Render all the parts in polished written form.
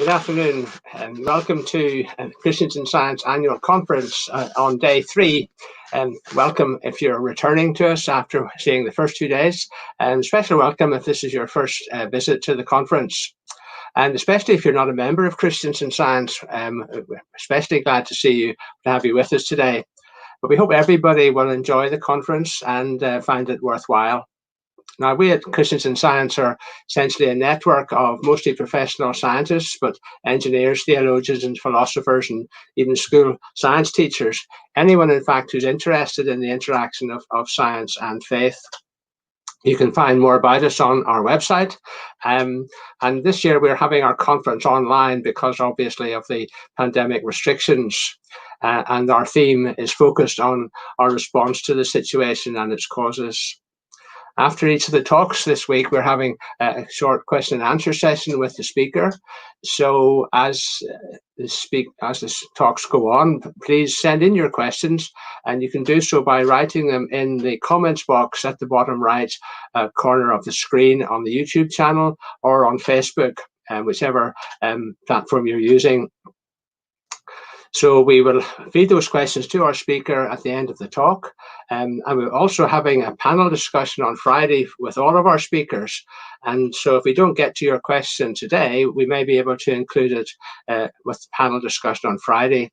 Good afternoon and welcome to Christians in Science annual conference on day 3. Welcome if you're returning to us after seeing the first 2 days, and special welcome if this is your first visit to the conference. And especially if you're not a member of Christians in Science, we're especially glad to see you, to have you with us today. But we hope everybody will enjoy the conference and find it worthwhile. Now, we at Christians in Science are essentially a network of mostly professional scientists, but engineers, theologians, and philosophers, and even school science teachers. Anyone, in fact, who's interested in the interaction of science and faith. You can find more about us on our website. And this year we're having our conference online because obviously of the pandemic restrictions. And our theme is focused on our response to the situation and its causes. After each of the talks this week, we're having a short question and answer session with the speaker. So as the talks go on, please send in your questions, and you can do so by writing them in the comments box at the bottom right corner of the screen on the YouTube channel or on Facebook, whichever platform you're using. So we will feed those questions to our speaker at the end of the talk. And we're also having a panel discussion on Friday with all of our speakers. And so if we don't get to your question today, we may be able to include it with the panel discussion on Friday.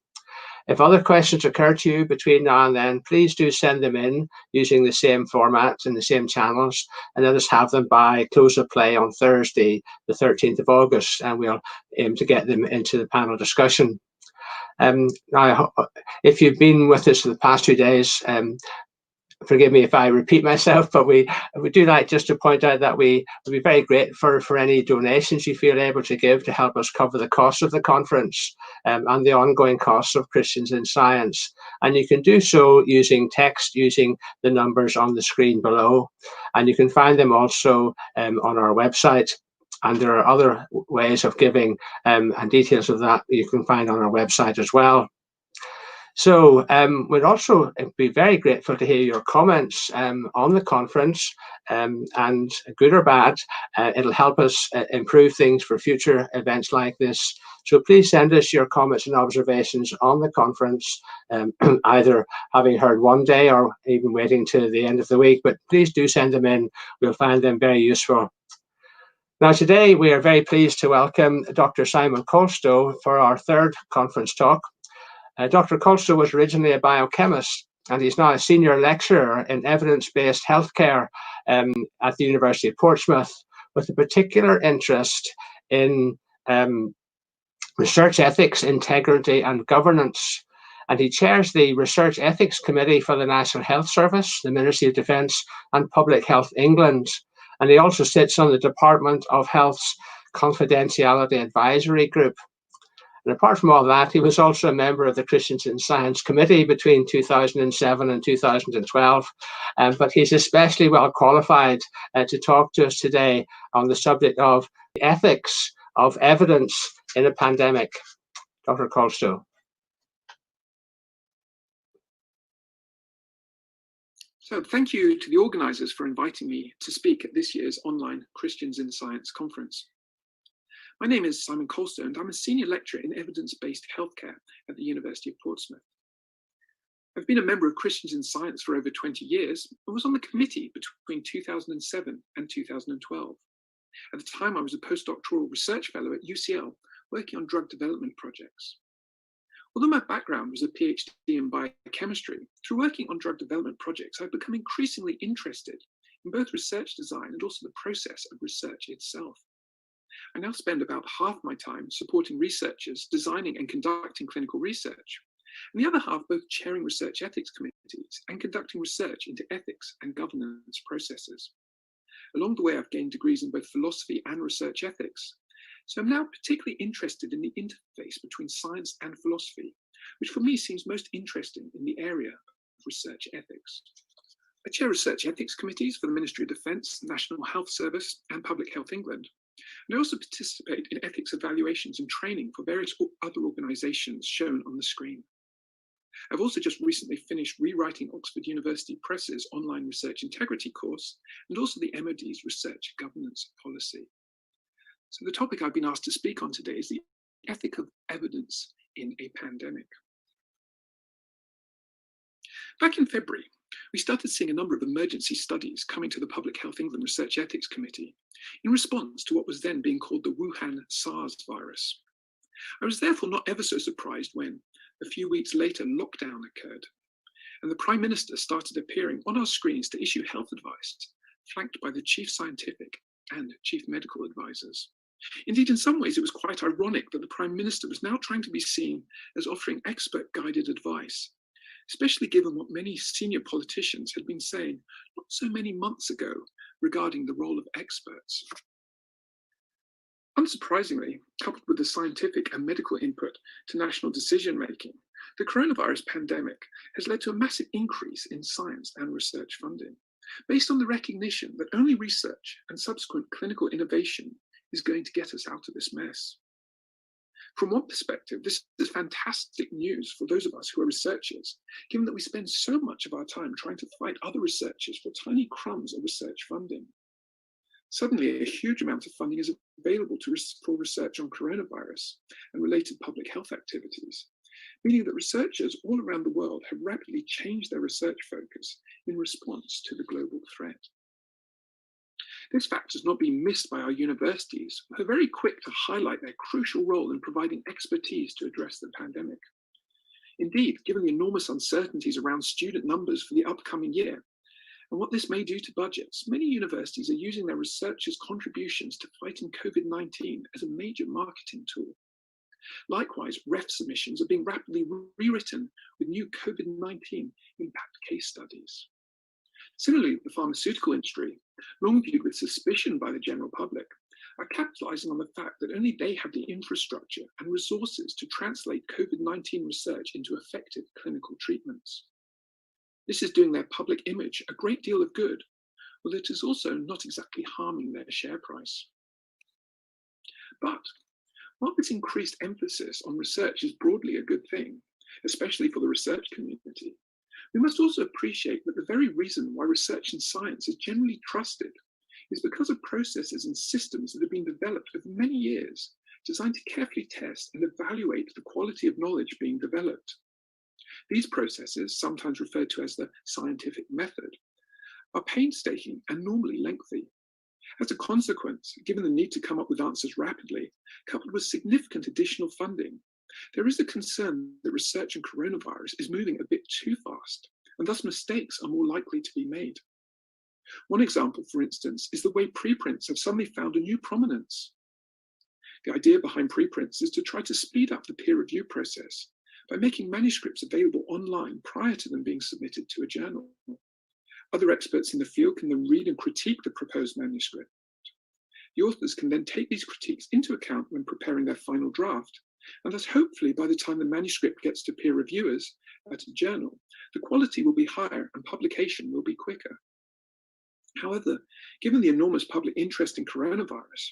If other questions occur to you between now and then, please do send them in using the same format and the same channels, and let us have them by close of play on Thursday, the 13th of August, and we'll aim to get them into the panel discussion. Now, if you've been with us for the past 2 days, forgive me if I repeat myself, but we do like just to point out that we would be very grateful for any donations you feel able to give to help us cover the cost of the conference and the ongoing costs of Christians in Science. And you can do so using text, using the numbers on the screen below. And you can find them also on our website. And there are other ways of giving, and details of that you can find on our website as well. So we'd also be very grateful to hear your comments on the conference, and good or bad. It'll help us improve things for future events like this. So please send us your comments and observations on the conference, either having heard one day or even waiting to the end of the week. But please do send them in. We'll find them very useful. Now, today we are very pleased to welcome Dr. Simon Colsto for our third conference talk. Dr. Colsto was originally a biochemist, and he's now a senior lecturer in evidence-based healthcare at the University of Portsmouth, with a particular interest in research ethics, integrity, and governance. And he chairs the Research Ethics Committee for the National Health Service, the Ministry of Defence, and Public Health England. And he also sits on the Department of Health's Confidentiality Advisory Group. And apart from all that, he was also a member of the Christians in Science Committee between 2007 and 2012. But he's especially well qualified to talk to us today on the subject of the ethics of evidence in a pandemic. Dr. Colsto. So thank you to the organisers for inviting me to speak at this year's online Christians in Science conference. My name is Simon Colsto, and I'm a senior lecturer in evidence-based healthcare at the University of Portsmouth. I've been a member of Christians in Science for over 20 years and was on the committee between 2007 and 2012. At the time, I was a postdoctoral research fellow at UCL, working on drug development projects. Although my background was a PhD in biochemistry, through working on drug development projects, I've become increasingly interested in both research design and also the process of research itself. I now spend about half my time supporting researchers, designing and conducting clinical research, and the other half both chairing research ethics committees and conducting research into ethics and governance processes. Along the way, I've gained degrees in both philosophy and research ethics. So I'm now particularly interested in the interface between science and philosophy, which for me seems most interesting in the area of research ethics. I chair research ethics committees for the Ministry of Defence, National Health Service, and Public Health England. And I also participate in ethics evaluations and training for various other organisations shown on the screen. I've also just recently finished rewriting Oxford University Press's online research integrity course, and also the MOD's research governance policy. So the topic I've been asked to speak on today is the ethic of evidence in a pandemic. Back in February, we started seeing a number of emergency studies coming to the Public Health England Research Ethics Committee in response to what was then being called the Wuhan SARS virus. I was therefore not ever so surprised when, a few weeks later, lockdown occurred, and the Prime Minister started appearing on our screens to issue health advice, flanked by the Chief Scientific and Chief Medical Advisors. Indeed, in some ways, it was quite ironic that the Prime Minister was now trying to be seen as offering expert-guided advice, especially given what many senior politicians had been saying not so many months ago regarding the role of experts. Unsurprisingly, coupled with the scientific and medical input to national decision-making, the coronavirus pandemic has led to a massive increase in science and research funding, based on the recognition that only research and subsequent clinical innovation is going to get us out of this mess. From one perspective, this is fantastic news for those of us who are researchers, given that we spend so much of our time trying to fight other researchers for tiny crumbs of research funding. Suddenly, a huge amount of funding is available for research on coronavirus and related public health activities, meaning that researchers all around the world have rapidly changed their research focus in response to the global threat. This fact has not been missed by our universities, who are very quick to highlight their crucial role in providing expertise to address the pandemic. Indeed, given the enormous uncertainties around student numbers for the upcoming year, and what this may do to budgets, many universities are using their researchers' contributions to fighting COVID-19 as a major marketing tool. Likewise, REF submissions are being rapidly rewritten with new COVID-19 impact case studies. Similarly, the pharmaceutical industry, long viewed with suspicion by the general public, are capitalizing on the fact that only they have the infrastructure and resources to translate COVID-19 research into effective clinical treatments. This is doing their public image a great deal of good, although it is also not exactly harming their share price. But while this increased emphasis on research is broadly a good thing, especially for the research community, we must also appreciate that the very reason why research in science is generally trusted is because of processes and systems that have been developed over many years, designed to carefully test and evaluate the quality of knowledge being developed. These processes, sometimes referred to as the scientific method, are painstaking and normally lengthy. As a consequence, given the need to come up with answers rapidly, coupled with significant additional funding, there is a concern that research in coronavirus is moving a bit too fast, and thus mistakes are more likely to be made. One example, for instance, is the way preprints have suddenly found a new prominence. The idea behind preprints is to try to speed up the peer review process by making manuscripts available online prior to them being submitted to a journal. Other experts in the field can then read and critique the proposed manuscript. The authors can then take these critiques into account when preparing their final draft, and thus hopefully by the time the manuscript gets to peer reviewers at a journal, the quality will be higher and publication will be quicker. However, given the enormous public interest in coronavirus,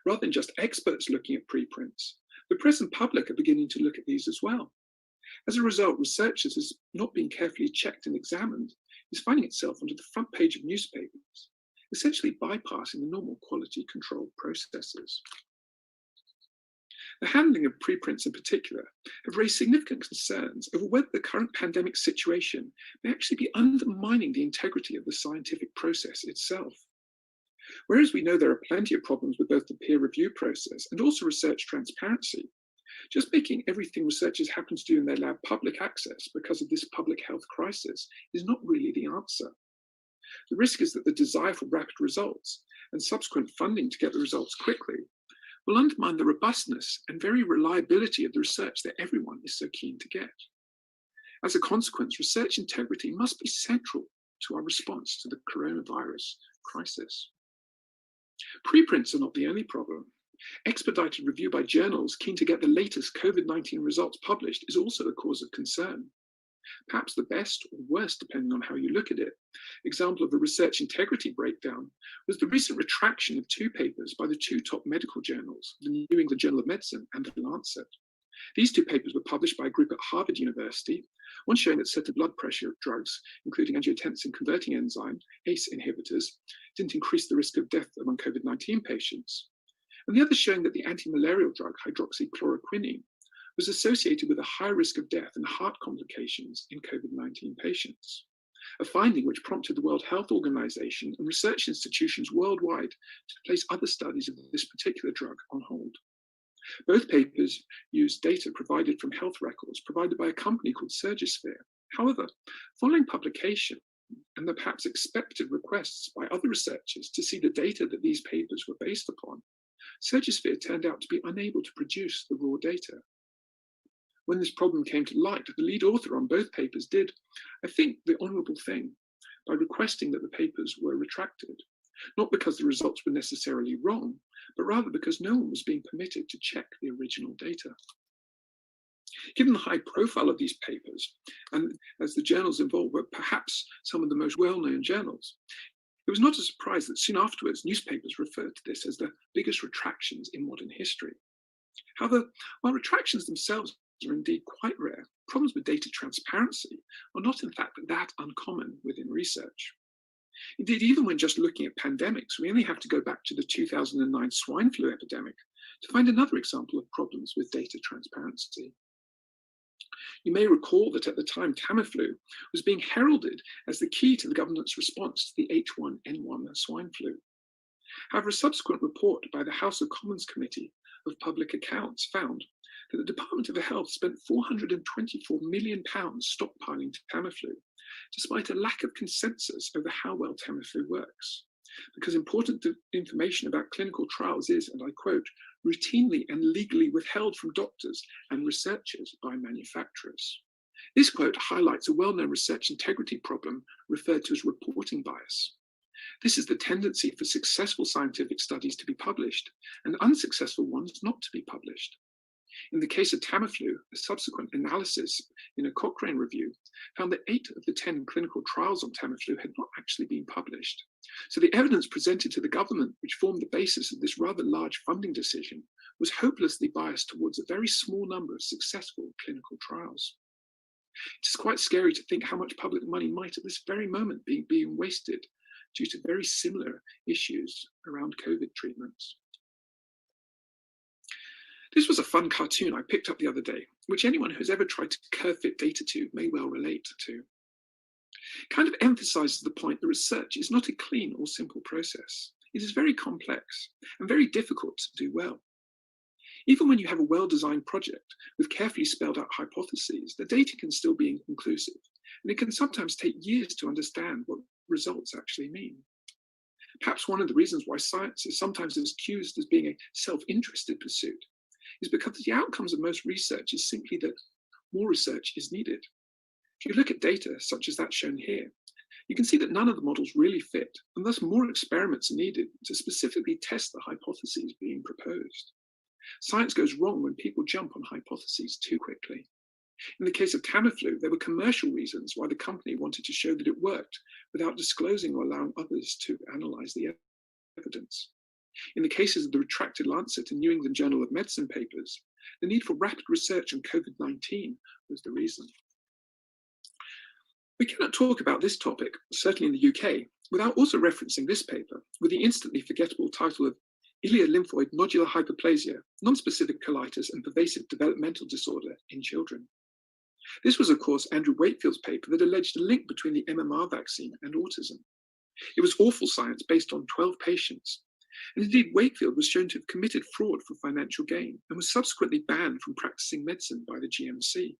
rather than just experts looking at preprints, the press and public are beginning to look at these as well. As a result, researchers has not been carefully checked and examined is finding itself onto the front page of newspapers, essentially bypassing the normal quality control processes. The handling of preprints in particular have raised significant concerns over whether the current pandemic situation may actually be undermining the integrity of the scientific process itself. Whereas we know there are plenty of problems with both the peer review process and also research transparency, just making everything researchers happen to do in their lab public access because of this public health crisis is not really the answer. The risk is that the desire for rapid results and subsequent funding to get the results quickly will undermine the robustness and very reliability of the research that everyone is so keen to get. As a consequence, research integrity must be central to our response to the coronavirus crisis. Preprints are not the only problem. Expedited review by journals keen to get the latest COVID-19 results published is also a cause of concern. Perhaps the best or worst, depending on how you look at it, example of a research integrity breakdown was the recent retraction of 2 papers by the 2 top medical journals, the New England Journal of Medicine and the Lancet. These 2 papers were published by a group at Harvard University, one showing that certain blood pressure drugs, including angiotensin converting enzyme, ACE inhibitors, didn't increase the risk of death among COVID-19 patients, and the other showing that the anti-malarial drug hydroxychloroquine was associated with a high risk of death and heart complications in COVID-19 patients, a finding which prompted the World Health Organization and research institutions worldwide to place other studies of this particular drug on hold. Both papers used data provided from health records provided by a company called Surgisphere. However, following publication and the perhaps expected requests by other researchers to see the data that these papers were based upon, Surgisphere turned out to be unable to produce the raw data. When this problem came to light, the lead author on both papers did, I think, the honourable thing by requesting that the papers were retracted, not because the results were necessarily wrong, but rather because no one was being permitted to check the original data. Given the high profile of these papers, and as the journals involved were perhaps some of the most well-known journals, it was not a surprise that soon afterwards newspapers referred to this as the biggest retractions in modern history. However, while retractions themselves are indeed quite rare, problems with data transparency are not in fact that uncommon within research. Indeed, even when just looking at pandemics, we only have to go back to the 2009 swine flu epidemic to find another example of problems with data transparency. You may recall that at the time Tamiflu was being heralded as the key to the government's response to the H1N1 swine flu. However, a subsequent report by the House of Commons Committee of Public Accounts found that the Department of Health spent £424 million stockpiling Tamiflu, despite a lack of consensus over how well Tamiflu works, because important information about clinical trials is, and I quote, routinely and legally withheld from doctors and researchers by manufacturers. This quote highlights a well-known research integrity problem referred to as reporting bias. This is the tendency for successful scientific studies to be published and unsuccessful ones not to be published. In the case of Tamiflu, a subsequent analysis in a Cochrane review found that 8 of the 10 clinical trials on Tamiflu had not actually been published. So the evidence presented to the government, which formed the basis of this rather large funding decision, was hopelessly biased towards a very small number of successful clinical trials. It is quite scary to think how much public money might at this very moment be being wasted due to very similar issues around COVID treatments. This was a fun cartoon I picked up the other day, which anyone who has ever tried to curve fit data to may well relate to. It kind of emphasizes the point that research is not a clean or simple process. It is very complex and very difficult to do well. Even when you have a well-designed project with carefully spelled out hypotheses, the data can still be inconclusive, and it can sometimes take years to understand what results actually mean. Perhaps one of the reasons why science is sometimes accused as being a self-interested pursuit is because the outcomes of most research is simply that more research is needed. If you look at data such as that shown here, you can see that none of the models really fit, and thus more experiments are needed to specifically test the hypotheses being proposed. Science goes wrong when people jump on hypotheses too quickly. In the case of Tamiflu, there were commercial reasons why the company wanted to show that it worked without disclosing or allowing others to analyze the evidence. In the cases of the retracted Lancet and New England Journal of Medicine papers, the need for rapid research on COVID-19 was the reason. We cannot talk about this topic, certainly in the UK, without also referencing this paper with the instantly forgettable title of Ileolymphoid Nodular Hyperplasia, Non-Specific Colitis and Pervasive Developmental Disorder in Children. This was, of course, Andrew Wakefield's paper that alleged a link between the MMR vaccine and autism. It was awful science based on 12 patients. And indeed, Wakefield was shown to have committed fraud for financial gain and was subsequently banned from practicing medicine by the GMC.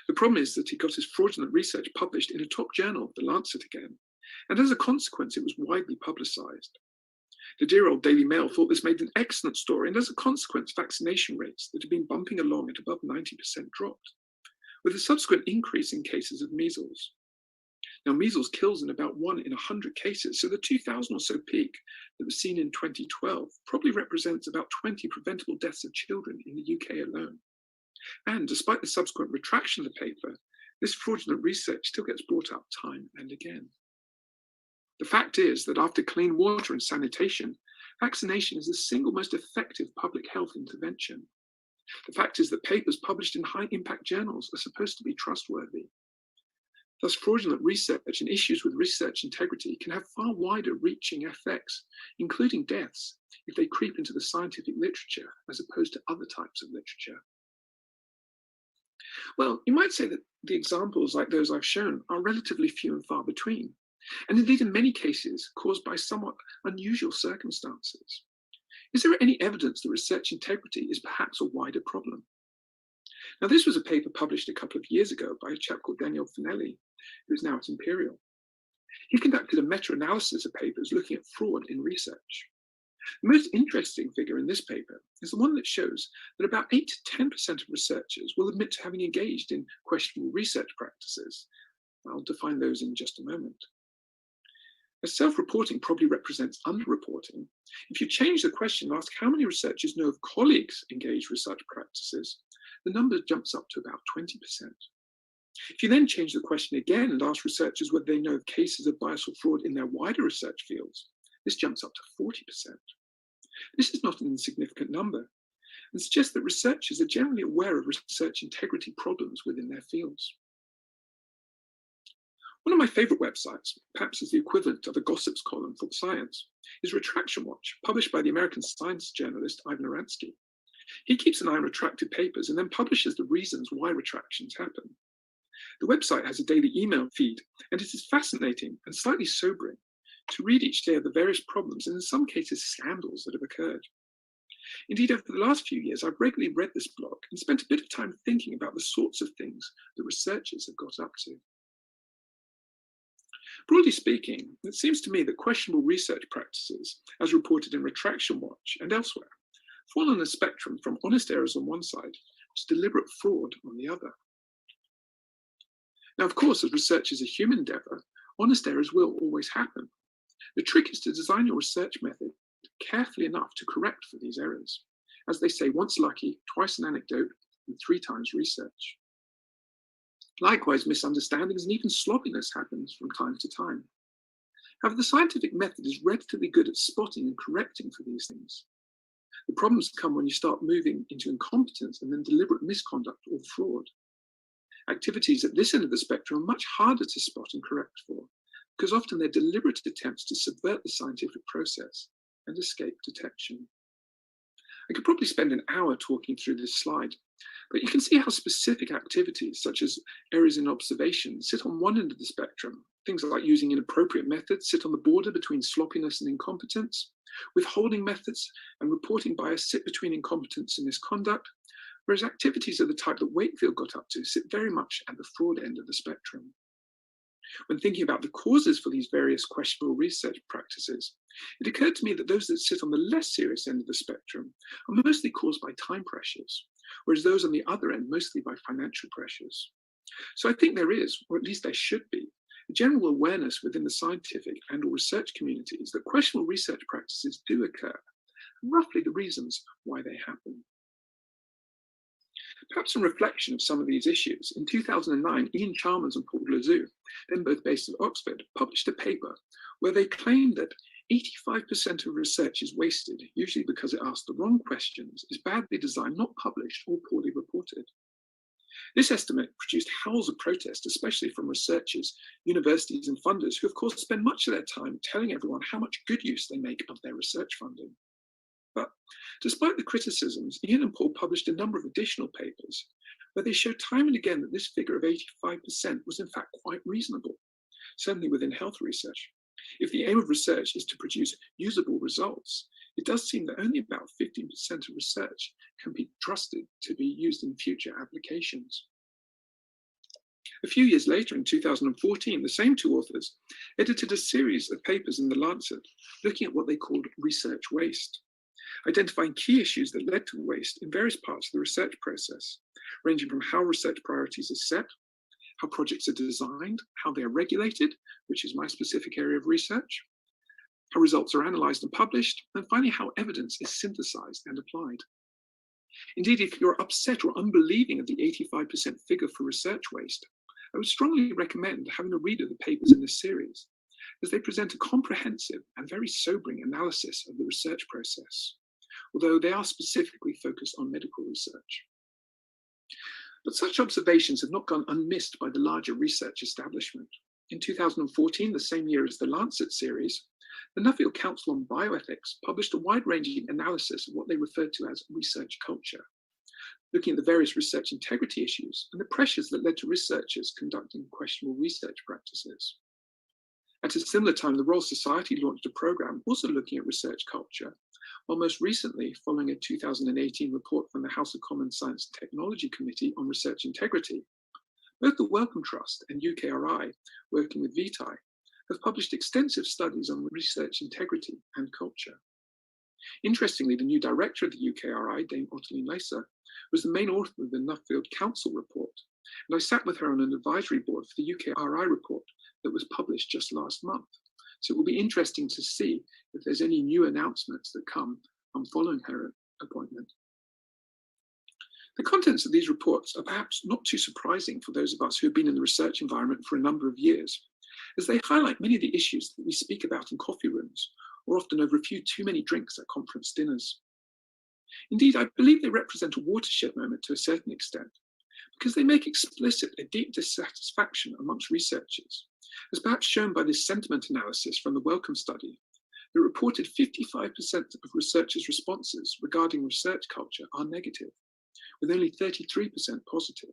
The problem is that he got his fraudulent research published in a top journal, The Lancet again, and as a consequence, it was widely publicized. The dear old Daily Mail thought this made an excellent story, and as a consequence, vaccination rates that had been bumping along at above 90% dropped, with a subsequent increase in cases of measles. Now, measles kills in about 1 in 100 cases, so the 2000 or so peak that was seen in 2012 probably represents about 20 preventable deaths of children in the UK alone. And despite the subsequent retraction of the paper, this fraudulent research still gets brought up time and again. The fact is that after clean water and sanitation, vaccination is the single most effective public health intervention. The fact is that papers published in high-impact journals are supposed to be trustworthy. Thus, fraudulent research and issues with research integrity can have far wider reaching effects, including deaths, if they creep into the scientific literature as opposed to other types of literature. Well, you might say that the examples like those I've shown are relatively few and far between, and indeed in many cases caused by somewhat unusual circumstances. Is there any evidence that research integrity is perhaps a wider problem? Now, this was a paper published a couple of years ago by a chap called Daniel Finelli, who is now at Imperial. He conducted a meta-analysis of papers looking at fraud in research. The most interesting figure in this paper is the one that shows that about 8 to 10% of researchers will admit to having engaged in questionable research practices. I'll define those in just a moment. As self-reporting probably represents underreporting, if you change the question and ask how many researchers know of colleagues engaged with such practices, the number jumps up to about 20%. If you then change the question again and ask researchers whether they know of cases of bias or fraud in their wider research fields, this jumps up to 40%. This is not an insignificant number and suggests that researchers are generally aware of research integrity problems within their fields. One of my favorite websites, perhaps as the equivalent of a gossips column for science, is Retraction Watch, published by the American science journalist Ivan Oransky. He keeps an eye on retracted papers and then publishes the reasons why retractions happen. The website has a daily email feed, and it is fascinating and slightly sobering to read each day of the various problems and in some cases scandals that have occurred. Indeed, over the last few years, I've regularly read this blog and spent a bit of time thinking about the sorts of things that researchers have got up to. Broadly speaking, it seems to me that questionable research practices, as reported in Retraction Watch and elsewhere, fall on a spectrum from honest errors on one side to deliberate fraud on the other. Now, of course, as research is a human endeavour, honest errors will always happen. The trick is to design your research method carefully enough to correct for these errors. As they say, once lucky, twice an anecdote, and 3 times research. Likewise, misunderstandings and even sloppiness happens from time to time. However, the scientific method is relatively good at spotting and correcting for these things. The problems come when you start moving into incompetence and then deliberate misconduct or fraud. Activities at this end of the spectrum are much harder to spot and correct for, because often they're deliberate attempts to subvert the scientific process and escape detection. I could probably spend an hour talking through this slide, but you can see how specific activities such as errors in observation sit on one end of the spectrum. Things like using inappropriate methods sit on the border between sloppiness and incompetence. Withholding methods and reporting bias sit between incompetence and misconduct, whereas activities of the type that Wakefield got up to sit very much at the fraud end of the spectrum. When thinking about the causes for these various questionable research practices, it occurred to me that those that sit on the less serious end of the spectrum are mostly caused by time pressures, whereas those on the other end mostly by financial pressures. So I think there is, or at least there should be, a general awareness within the scientific and/or research communities that questionable research practices do occur, and roughly the reasons why they happen. Perhaps in reflection of some of these issues, in 2009, Ian Chalmers and Paul Glasou, then both based at Oxford, published a paper where they claimed that 85% of research is wasted, usually because it asks the wrong questions, is badly designed, not published, or poorly reported. This estimate produced howls of protest, especially from researchers, universities, and funders who, of course, spend much of their time telling everyone how much good use they make of their research funding. But despite the criticisms, Ian and Paul published a number of additional papers where they showed time and again that this figure of 85% was in fact quite reasonable, certainly within health research. If the aim of research is to produce usable results, it does seem that only about 15% of research can be trusted to be used in future applications. A few years later, in 2014, the same 2 authors edited a series of papers in The Lancet looking at what they called research waste, identifying key issues that led to waste in various parts of the research process, ranging from how research priorities are set, how projects are designed, how they are regulated, which is my specific area of research, how results are analysed and published, and finally how evidence is synthesised and applied. Indeed, if you're upset or unbelieving of the 85% figure for research waste, I would strongly recommend having a read of the papers in this series, as they present a comprehensive and very sobering analysis of the research process, although they are specifically focused on medical research. But such observations have not gone unmissed by the larger research establishment. In 2014, the same year as the Lancet series, the Nuffield Council on Bioethics published a wide-ranging analysis of what they referred to as research culture, looking at the various research integrity issues and the pressures that led to researchers conducting questionable research practices. At a similar time, the Royal Society launched a program also looking at research culture, while most recently, following a 2018 report from the House of Commons Science and Technology Committee on Research Integrity, both the Wellcome Trust and UKRI, working with Vitae, have published extensive studies on research integrity and culture. Interestingly, the new director of the UKRI, Dame Ottilie Neisser, was the main author of the Nuffield Council report, and I sat with her on an advisory board for the UKRI report that was published just last month. So it will be interesting to see if there's any new announcements that come following her appointment. The contents of these reports are perhaps not too surprising for those of us who have been in the research environment for a number of years, as they highlight many of the issues that we speak about in coffee rooms, or often over a few too many drinks at conference dinners. Indeed, I believe they represent a watershed moment to a certain extent, because they make explicit a deep dissatisfaction amongst researchers, as perhaps shown by this sentiment analysis from the Wellcome study, that reported 55% of researchers' responses regarding research culture are negative, with only 33% positive.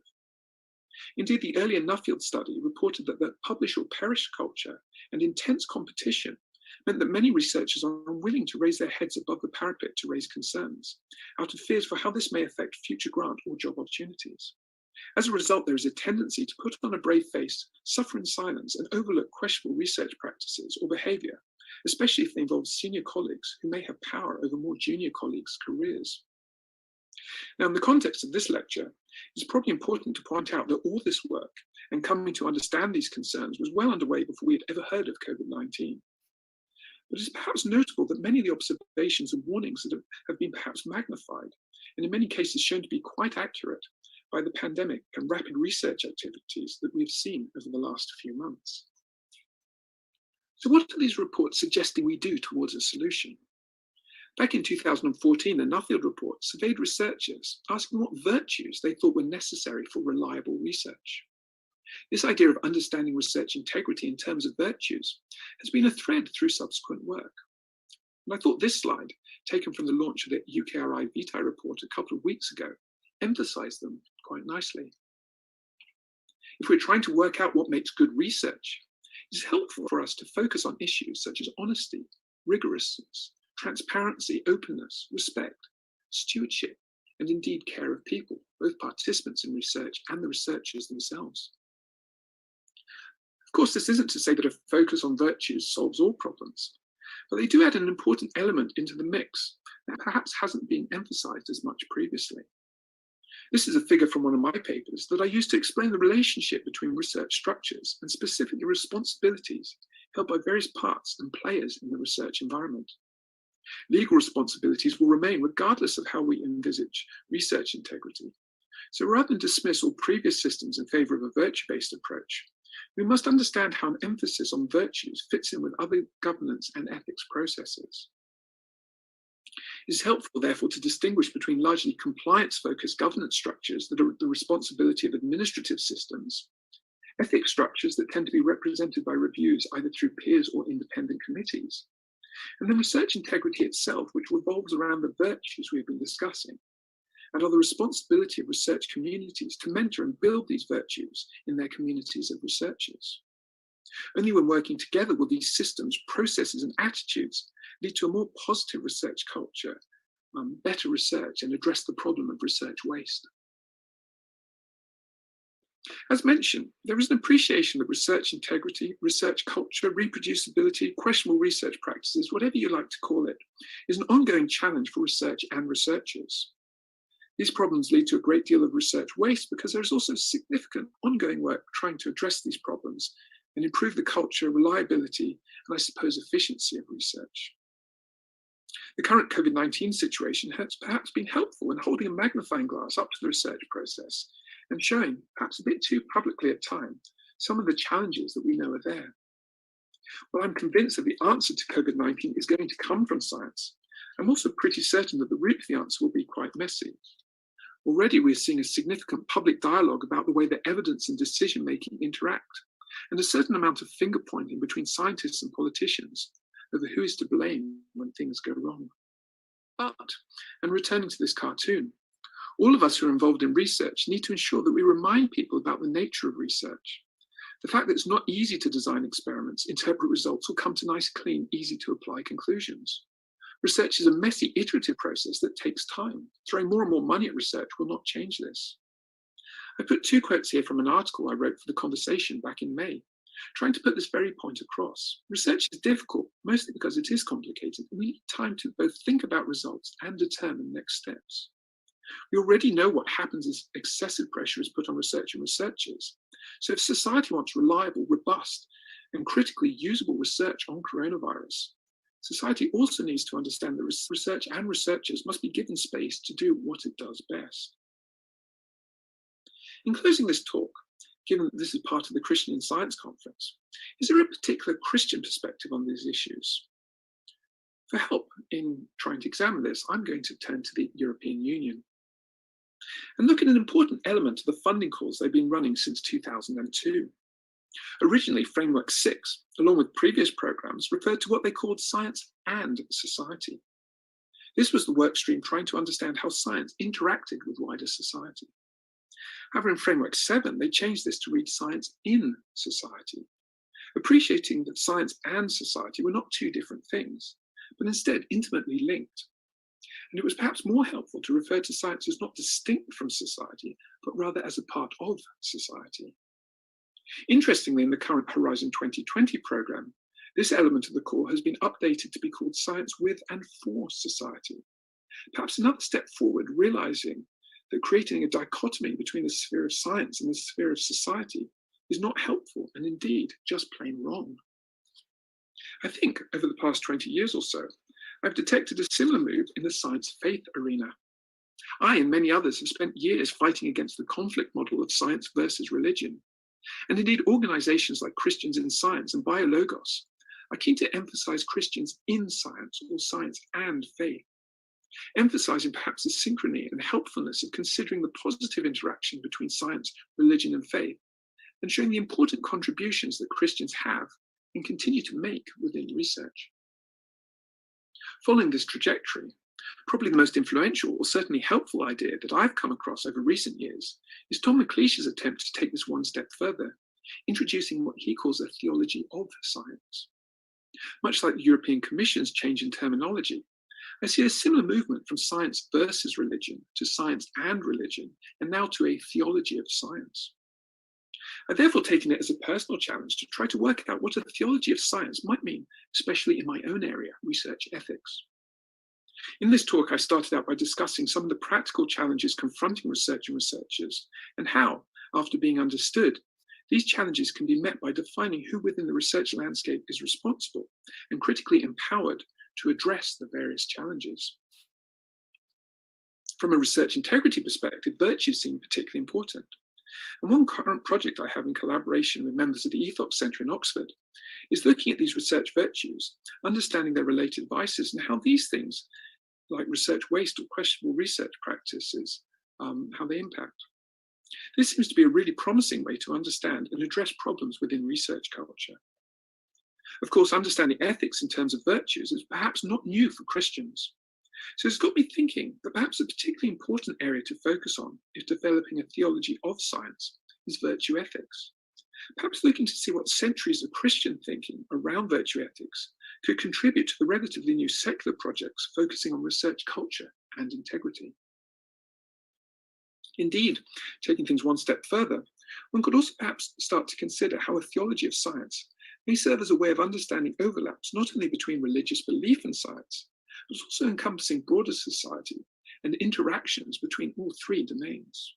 Indeed, the earlier Nuffield study reported that the publish or perish culture and intense competition meant that many researchers are unwilling to raise their heads above the parapet to raise concerns, out of fears for how this may affect future grant or job opportunities. As a result, there is a tendency to put on a brave face, suffer in silence, and overlook questionable research practices or behaviour, especially if they involve senior colleagues who may have power over more junior colleagues' careers. Now, in the context of this lecture, it's probably important to point out that all this work and coming to understand these concerns was well underway before we had ever heard of COVID-19. But it's perhaps notable that many of the observations and warnings that have been perhaps magnified, and in many cases shown to be quite accurate, by the pandemic and rapid research activities that we've seen over the last few months. So what are these reports suggesting we do towards a solution? Back in 2014, the Nuffield report surveyed researchers, asking what virtues they thought were necessary for reliable research. This idea of understanding research integrity in terms of virtues has been a thread through subsequent work. And I thought this slide, taken from the launch of the UKRI Vitae report a couple of weeks ago, emphasized them quite nicely. If we're trying to work out what makes good research, it's helpful for us to focus on issues such as honesty, rigorousness, transparency, openness, respect, stewardship, and indeed care of people, both participants in research and the researchers themselves. Of course, this isn't to say that a focus on virtues solves all problems, but they do add an important element into the mix that perhaps hasn't been emphasized as much previously. This is a figure from one of my papers that I used to explain the relationship between research structures and specifically responsibilities held by various parts and players in the research environment. Legal responsibilities will remain regardless of how we envisage research integrity. So rather than dismiss all previous systems in favor of a virtue-based approach, we must understand how an emphasis on virtues fits in with other governance and ethics processes. It is helpful, therefore, to distinguish between largely compliance-focused governance structures that are the responsibility of administrative systems, ethics structures that tend to be represented by reviews either through peers or independent committees, and then research integrity itself, which revolves around the virtues we have been discussing, and are the responsibility of research communities to mentor and build these virtues in their communities of researchers. Only when working together will these systems, processes, and attitudes lead to a more positive research culture, better research, and address the problem of research waste. As mentioned, there is an appreciation that research integrity, research culture, reproducibility, questionable research practices, whatever you like to call it, is an ongoing challenge for research and researchers. These problems lead to a great deal of research waste because there is also significant ongoing work trying to address these problems and improve the culture, reliability, and I suppose efficiency of research. The current COVID-19 situation has perhaps been helpful in holding a magnifying glass up to the research process and showing, perhaps a bit too publicly at times, some of the challenges that we know are there. While I'm convinced that the answer to COVID-19 is going to come from science, I'm also pretty certain that the route to the answer will be quite messy. Already we're seeing a significant public dialogue about the way that evidence and decision-making interact, and a certain amount of finger-pointing between scientists and politicians over who is to blame when things go wrong. But, and returning to this cartoon, all of us who are involved in research need to ensure that we remind people about the nature of research. The fact that it's not easy to design experiments, interpret results, or come to nice, clean, easy to apply conclusions. Research is a messy, iterative process that takes time. Throwing more and more money at research will not change this. I put 2 quotes here from an article I wrote for The Conversation back in May, trying to put this very point across. Research is difficult, mostly because it is complicated, and we need time to both think about results and determine next steps. We already know what happens as excessive pressure is put on research and researchers. So if society wants reliable, robust, and critically usable research on coronavirus, society also needs to understand that research and researchers must be given space to do what it does best. In closing this talk, given that this is part of the Christian in Science conference, is there a particular Christian perspective on these issues? For help in trying to examine this, I'm going to turn to the European Union and look at an important element of the funding calls they've been running since 2002. Originally, Framework 6, along with previous programs, referred to what they called science and society. This was the work stream trying to understand how science interacted with wider society. However, in Framework 7, they changed this to read science in society, appreciating that science and society were not 2 different things, but instead intimately linked. And it was perhaps more helpful to refer to science as not distinct from society, but rather as a part of society. Interestingly, in the current Horizon 2020 program, this element of the call has been updated to be called Science with and for Society. Perhaps another step forward, realizing that creating a dichotomy between the sphere of science and the sphere of society is not helpful and indeed just plain wrong. I think over the past 20 years or so, I've detected a similar move in the science-faith arena. I and many others have spent years fighting against the conflict model of science versus religion. And indeed, organizations like Christians in Science and BioLogos are keen to emphasize Christians in science, or science and faith, emphasizing perhaps the synchrony and helpfulness of considering the positive interaction between science, religion, and faith, and showing the important contributions that Christians have and continue to make within research. Following this trajectory, probably the most influential or certainly helpful idea that I've come across over recent years is Tom McLeish's attempt to take this one step further, introducing what he calls a theology of science. Much like the European Commission's change in terminology, I see a similar movement from science versus religion to science and religion, and now to a theology of science. I've therefore taken it as a personal challenge to try to work out what a theology of science might mean, especially in my own area, research ethics. In this talk, I started out by discussing some of the practical challenges confronting research and researchers, and how, after being understood, these challenges can be met by defining who within the research landscape is responsible and critically empowered to address the various challenges. From a research integrity perspective, virtues seem particularly important. And one current project I have in collaboration with members of the Ethos Centre in Oxford is looking at these research virtues, understanding their related vices, and how these things, like research waste or questionable research practices, how they impact. This seems to be a really promising way to understand and address problems within research culture. Of course, understanding ethics in terms of virtues is perhaps not new for Christians. So it's got me thinking that perhaps a particularly important area to focus on if developing a theology of science is virtue ethics. Perhaps looking to see what centuries of Christian thinking around virtue ethics could contribute to the relatively new secular projects focusing on research culture and integrity. Indeed, taking things one step further, one could also perhaps start to consider how a theology of science may serve as a way of understanding overlaps not only between religious belief and science, but also encompassing broader society and interactions between all 3 domains.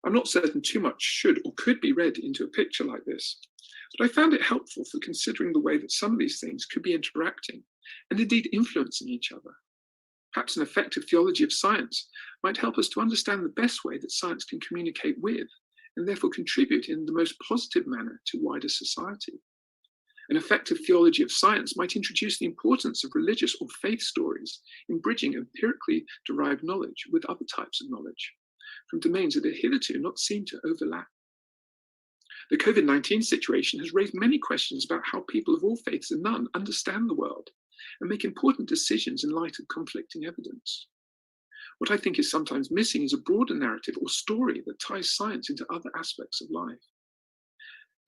I'm not certain too much should or could be read into a picture like this, but I found it helpful for considering the way that some of these things could be interacting and indeed influencing each other. Perhaps an effective theology of science might help us to understand the best way that science can communicate with and therefore contribute in the most positive manner to wider society. An effective theology of science might introduce the importance of religious or faith stories in bridging empirically derived knowledge with other types of knowledge from domains that had hitherto not seemed to overlap. The COVID-19 situation has raised many questions about how people of all faiths and none understand the world and make important decisions in light of conflicting evidence. What I think is sometimes missing is a broader narrative or story that ties science into other aspects of life.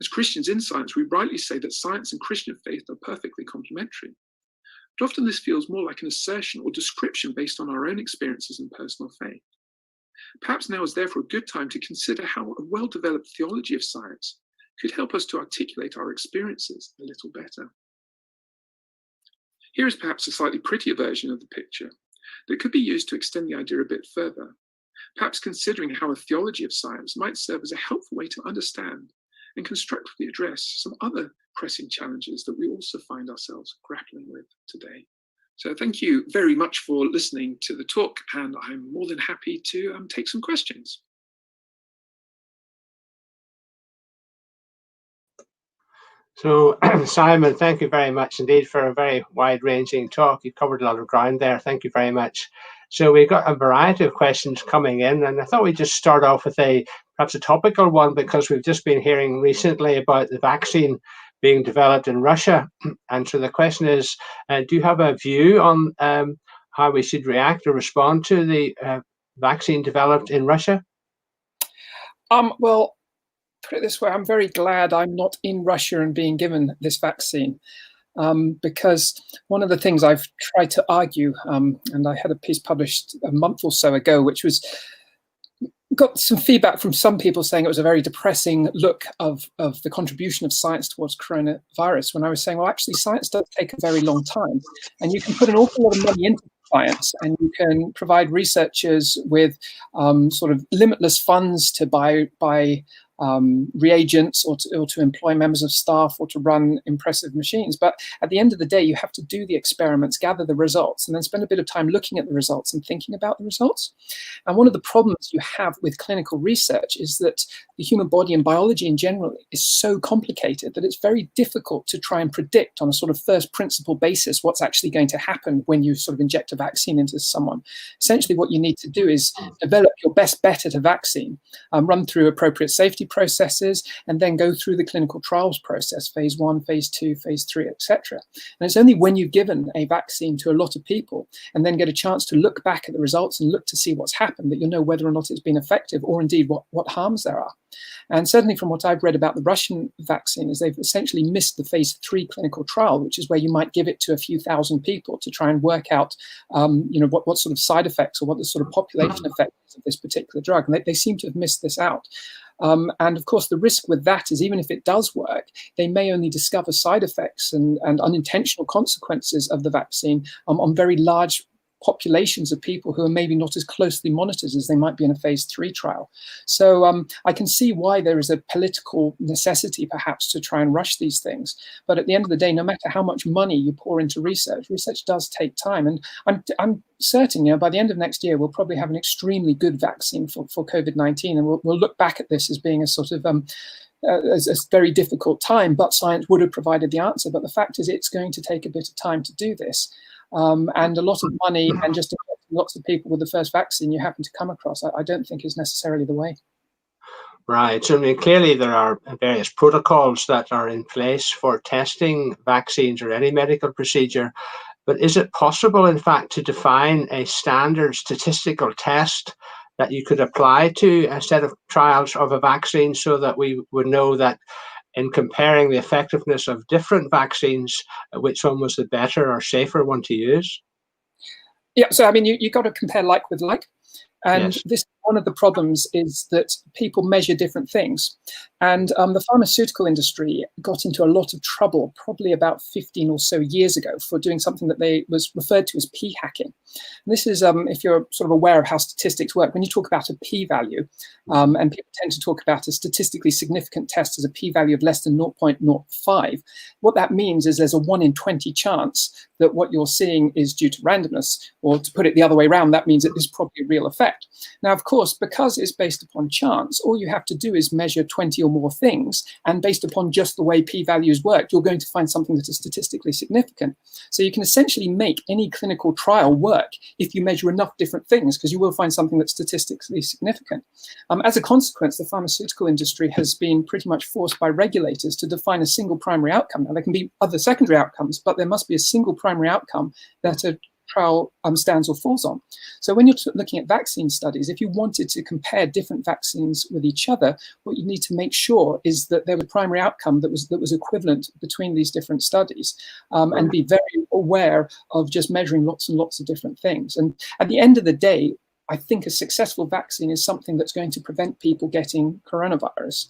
As Christians in science, we rightly say that science and Christian faith are perfectly complementary. But often this feels more like an assertion or description based on our own experiences and personal faith. Perhaps now is therefore a good time to consider how a well-developed theology of science could help us to articulate our experiences a little better. Here is perhaps a slightly prettier version of the picture that could be used to extend the idea a bit further, perhaps considering how a theology of science might serve as a helpful way to understand and constructively address some other pressing challenges that we also find ourselves grappling with today. So thank you very much for listening to the talk, and I'm more than happy to take some questions. So, Simon, thank you very much indeed for a very wide-ranging talk. You covered a lot of ground there. Thank you very much. So we've got a variety of questions coming in, and I thought we'd just start off with perhaps a topical one, because we've just been hearing recently about the vaccine being developed in Russia. And so the question is, do you have a view on how we should react or respond to the vaccine developed in Russia? Well, put it this way, I'm very glad I'm not in Russia and being given this vaccine, because one of the things I've tried to argue, and I had a piece published a month or so ago, which got some feedback from some people saying it was a very depressing look of the contribution of science towards coronavirus, when I was saying, well, actually, science does take a very long time, and you can put an awful lot of money into science, and you can provide researchers with sort of limitless funds to buy reagents or to employ members of staff or to run impressive machines. But at the end of the day, you have to do the experiments, gather the results, and then spend a bit of time looking at the results and thinking about the results. And one of the problems you have with clinical research is that the human body and biology in general is so complicated that it's very difficult to try and predict on a sort of first principle basis what's actually going to happen when you sort of inject a vaccine into someone. Essentially, what you need to do is develop your best bet at a vaccine, run through appropriate safety processes, and then go through the clinical trials process, phase 1, phase 2, phase 3, etc. And it's only when you've given a vaccine to a lot of people and then get a chance to look back at the results and look to see what's happened that you'll know whether or not it's been effective, or indeed what harms there are. And certainly from what I've read about the Russian vaccine is they've essentially missed the phase 3 clinical trial, which is where you might give it to a few thousand people to try and work out what sort of side effects or what the sort of population effect is of this particular drug. And they seem to have missed this out. And of course, the risk with that is even if it does work, they may only discover side effects and unintentional consequences of the vaccine on very large populations of people who are maybe not as closely monitored as they might be in a phase 3 trial. So I can see why there is a political necessity perhaps to try and rush these things. But at the end of the day, no matter how much money you pour into research, research does take time. And I'm certain, by the end of next year, we'll probably have an extremely good vaccine for COVID-19. And we'll look back at this as being a sort of a very difficult time, but science would have provided the answer. But the fact is, it's going to take a bit of time to do this. And a lot of money and just lots of people with the first vaccine you happen to come across, I don't think is necessarily the way. Right. So, I mean, clearly there are various protocols that are in place for testing vaccines or any medical procedure. But is it possible, in fact, to define a standard statistical test that you could apply to a set of trials of a vaccine so that we would know that in comparing the effectiveness of different vaccines, which one was the better or safer one to use? Yeah, so I mean, you got to compare like with like. And Yes. this one of the problems is that people measure different things. And the pharmaceutical industry got into a lot of trouble probably about 15 or so years ago for doing something that was referred to as p-hacking. And this is, if you're sort of aware of how statistics work, when you talk about a p-value, and people tend to talk about a statistically significant test as a p-value of less than 0.05, what that means is there's a 1 in 20 chance that what you're seeing is due to randomness, or to put it the other way around, that means it is probably a real effect. Now, of course, because it's based upon chance, all you have to do is measure 20 or more things. And based upon just the way p-values work, you're going to find something that is statistically significant. So you can essentially make any clinical trial work if you measure enough different things, because you will find something that's statistically significant. As a consequence, the pharmaceutical industry has been pretty much forced by regulators to define a single primary outcome. Now, there can be other secondary outcomes, but there must be a single primary outcome that a trial stands or falls on. So when you're looking at vaccine studies, if you wanted to compare different vaccines with each other, what you need to make sure is that there was a primary outcome that was equivalent between these different studies, and be very aware of just measuring lots and lots of different things. And at the end of the day, I think a successful vaccine is something that's going to prevent people getting coronavirus.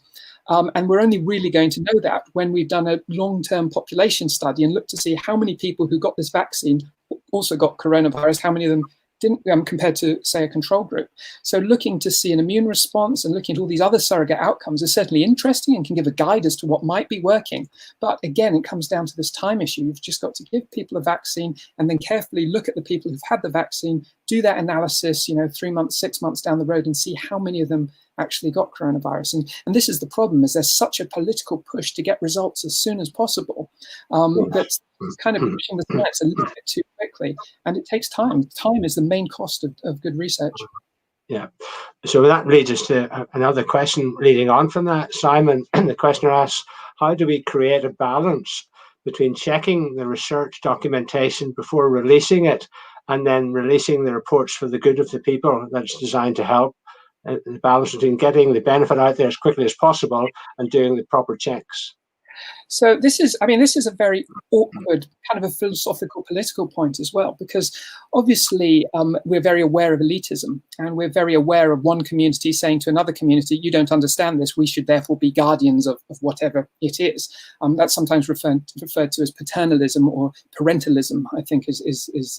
And we're only really going to know that when we've done a long-term population study and looked to see how many people who got this vaccine also got coronavirus, how many of them didn't, compared to, say, a control group. So looking to see an immune response and looking at all these other surrogate outcomes is certainly interesting and can give a guide as to what might be working. But again, it comes down to this time issue. You've just got to give people a vaccine and then carefully look at the people who've had the vaccine, do that analysis, 3 months, 6 months down the road, and see how many of them actually got coronavirus. And this is the problem, is there's such a political push to get results as soon as possible, that's kind of pushing the science a little bit too quickly, and it takes time. Time is the main cost of good research. Yeah. So that leads us to another question leading on from that, Simon. The questioner asks, how do we create a balance between checking the research documentation before releasing it and then releasing the reports for the good of the people that's designed to help? The balance between getting the benefit out there as quickly as possible and doing the proper checks. So this is a very awkward kind of a philosophical, political point as well, because obviously we're very aware of elitism, and we're very aware of one community saying to another community, you don't understand this, we should therefore be guardians of whatever it is. That's sometimes referred to as paternalism or parentalism, I think is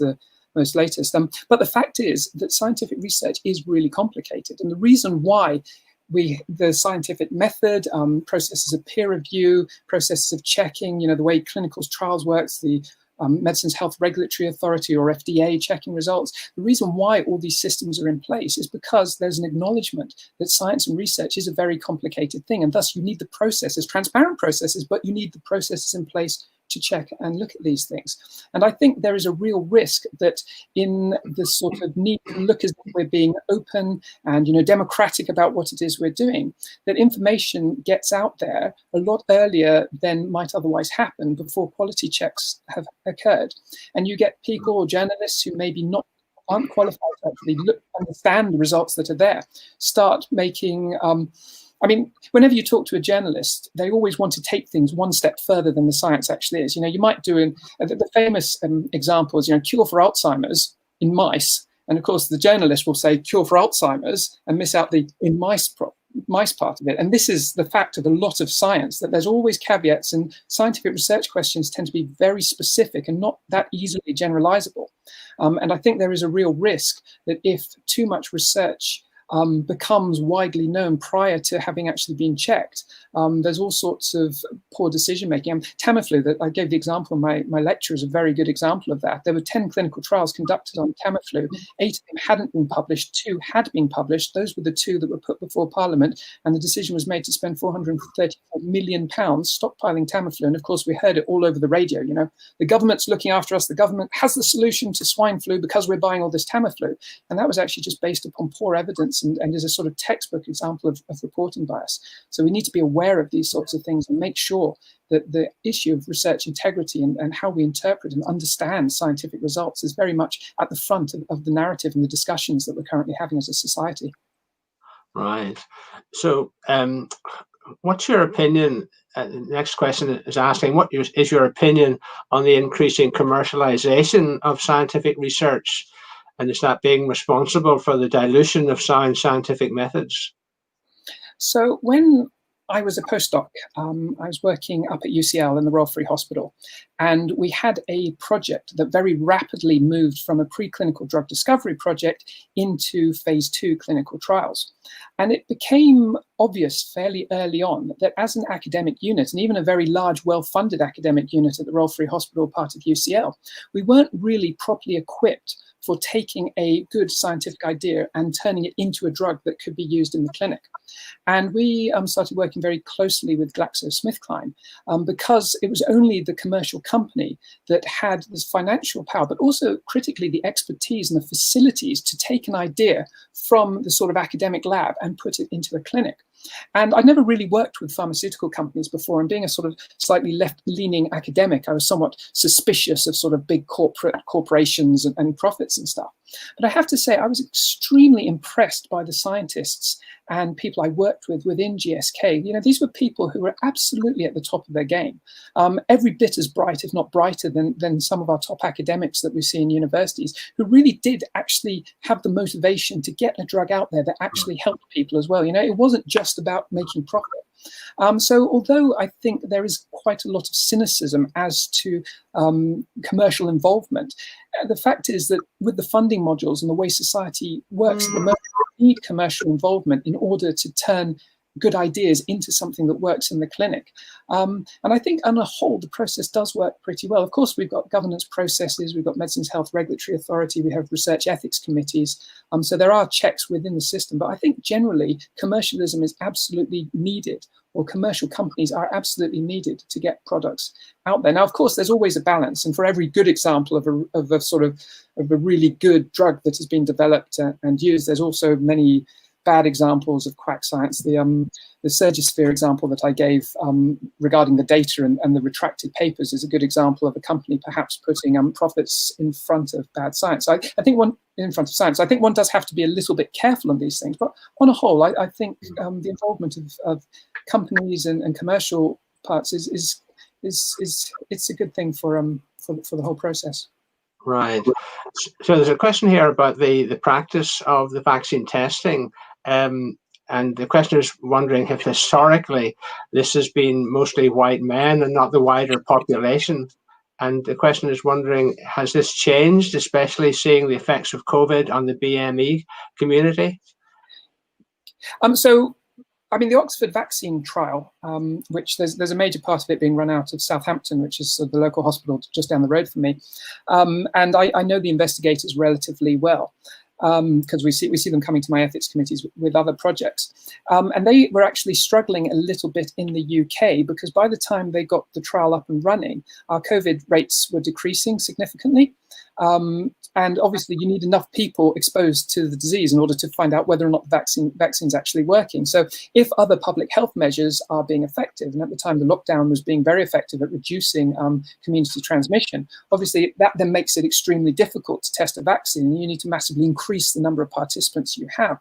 the most latest. But the fact is that scientific research is really complicated. And the reason why the scientific method, processes of peer review, processes of checking, the way clinical trials works, the Medicines Health Regulatory Authority or FDA checking results, the reason why all these systems are in place is because there's an acknowledgement that science and research is a very complicated thing, and thus you need the processes, transparent processes, but you need the processes in place to check and look at these things. And I think there is a real risk that in this sort of need to look as if we're being open and democratic about what it is we're doing, that information gets out there a lot earlier than might otherwise happen before quality checks have occurred. And you get people or journalists who maybe aren't qualified to actually understand the results that are there, start making whenever you talk to a journalist, they always want to take things one step further than the science actually is. You might do the famous example is, cure for Alzheimer's in mice. And of course, the journalist will say cure for Alzheimer's and miss out the in mice part of it. And this is the fact of a lot of science, that there's always caveats, and scientific research questions tend to be very specific and not that easily generalizable. And I think there is a real risk that if too much research becomes widely known prior to having actually been checked, there's all sorts of poor decision making. Tamiflu, that I gave the example in my lecture, is a very good example of that. There were 10 clinical trials conducted on Tamiflu. 8 of them hadn't been published, 2 had been published. Those were the 2 that were put before Parliament, and the decision was made to spend £434 million stockpiling Tamiflu. And of course, we heard it all over the radio. The government's looking after us. The government has the solution to swine flu because we're buying all this Tamiflu. And that was actually just based upon poor evidence and is a sort of textbook example of reporting bias. So we need to be aware of these sorts of things and make sure that the issue of research integrity and how we interpret and understand scientific results is very much at the front of the narrative and the discussions that we're currently having as a society. Right. So what's your opinion? The next question is asking, what is your opinion on the increasing commercialization of scientific research? And is that being responsible for the dilution of sound scientific methods? So when I was a postdoc, I was working up at UCL in the Royal Free Hospital, and we had a project that very rapidly moved from a preclinical drug discovery project into phase 2 clinical trials. And it became obvious fairly early on that as an academic unit, and even a very large, well-funded academic unit at the Royal Free Hospital, part of UCL, we weren't really properly equipped for taking a good scientific idea and turning it into a drug that could be used in the clinic. And we started working very closely with GlaxoSmithKline because it was only the commercial company that had this financial power, but also critically the expertise and the facilities to take an idea from the sort of academic lab and put it into a clinic. And I'd never really worked with pharmaceutical companies before, and being a sort of slightly left-leaning academic, I was somewhat suspicious of sort of big corporations and profits and stuff. But I have to say, I was extremely impressed by the scientists and people I worked with within GSK. You know, these were people who were absolutely at the top of their game, every bit as bright, if not brighter, than some of our top academics that we see in universities, who really did actually have the motivation to get a drug out there that actually helped people as well. You know, it wasn't just about making profit. So although I think there is quite a lot of cynicism as to commercial involvement, the fact is that with the funding modules and the way society works at the moment, we need commercial involvement in order to turn good ideas into something that works in the clinic. And I think on a whole, the process does work pretty well. Of course, we've got governance processes, we've got Medicines Health Regulatory Authority, we have research ethics committees. So there are checks within the system, but I think generally commercialism is absolutely needed, or commercial companies are absolutely needed to get products out there. Now, of course, there's always a balance, and for every good example of a really good drug that has been developed and used, there's also many bad examples of quack science. The Surgisphere example that I gave regarding the data and the retracted papers is a good example of a company perhaps putting profits in front of bad science. I think one does have to be a little bit careful on these things, but on a whole, I think the involvement of companies and commercial parts is a good thing for the whole process. Right. So there's a question here about the practice of the vaccine testing. And the questioner is wondering if historically this has been mostly white men and not the wider population. And the question is wondering, has this changed, especially seeing the effects of COVID on the BME community? So, I mean, the Oxford vaccine trial, which there's a major part of it being run out of Southampton, which is the local hospital just down the road from me. And I know the investigators relatively well, because we see them coming to my ethics committees with other projects. And they were actually struggling a little bit in the UK, because by the time they got the trial up and running, our COVID rates were decreasing significantly. And obviously you need enough people exposed to the disease in order to find out whether or not the vaccine's actually working. So if other public health measures are being effective, and at the time the lockdown was being very effective at reducing community transmission, obviously that then makes it extremely difficult to test a vaccine. You need to massively increase the number of participants you have.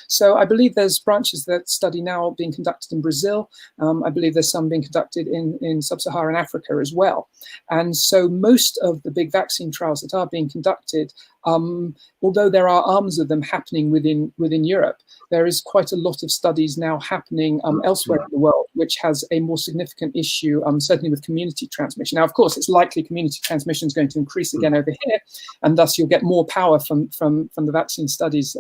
So I believe there's branches of that study now being conducted in Brazil. I believe there's some being conducted in sub-Saharan Africa as well. And so most of the big vaccine trials that are being conducted, although there are arms of them happening within Europe, there is quite a lot of studies now happening elsewhere in the world, which has a more significant issue, certainly with community transmission. Now, of course, it's likely community transmission is going to increase again over here, and thus you'll get more power from the vaccine studies